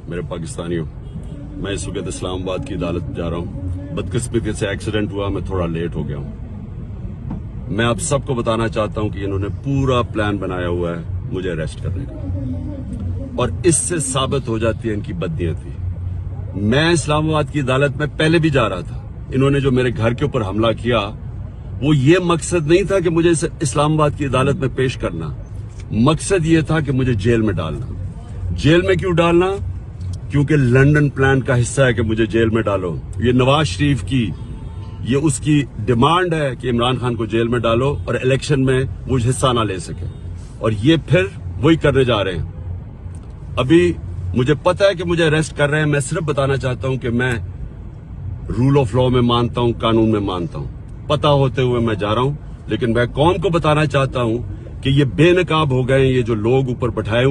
मेरे पाकिस्तानियों, मैं इस वक्त इस्लामाबाद की अदालत जा रहा हूँ। बदकिस्मती से एक्सीडेंट हुआ, मैं थोड़ा लेट हो गया हूँ। मैं आप सबको बताना चाहता हूँ कि इन्होंने पूरा प्लान बनाया हुआ है मुझे अरेस्ट करने का, और इससे साबित हो जाती है इनकी बदनीयती। मैं इस्लामाबाद की अदालत में पहले भी जा रहा था। इन्होंने जो मेरे घर के ऊपर हमला किया, वो ये मकसद नहीं था कि मुझे इस्लामाबाद की अदालत में पेश करना। मकसद ये था कि मुझे जेल में डालना। जेल में क्यों डालना? क्योंकि लंदन प्लान का हिस्सा है कि मुझे जेल में डालो। ये नवाज शरीफ की, ये उसकी डिमांड है कि इमरान खान को जेल में डालो और इलेक्शन में वो हिस्सा ना ले सके, और ये फिर वही करने जा रहे हैं। अभी मुझे पता है कि मुझे अरेस्ट कर रहे हैं। मैं सिर्फ बताना चाहता हूं कि मैं रूल ऑफ लॉ में मानता हूं, कानून में मानता हूं। पता होते हुए मैं जा रहा हूं, लेकिन मैं कौम को बताना चाहता हूं कि ये बेनकाब हो गए, ये जो लोग ऊपर बैठाए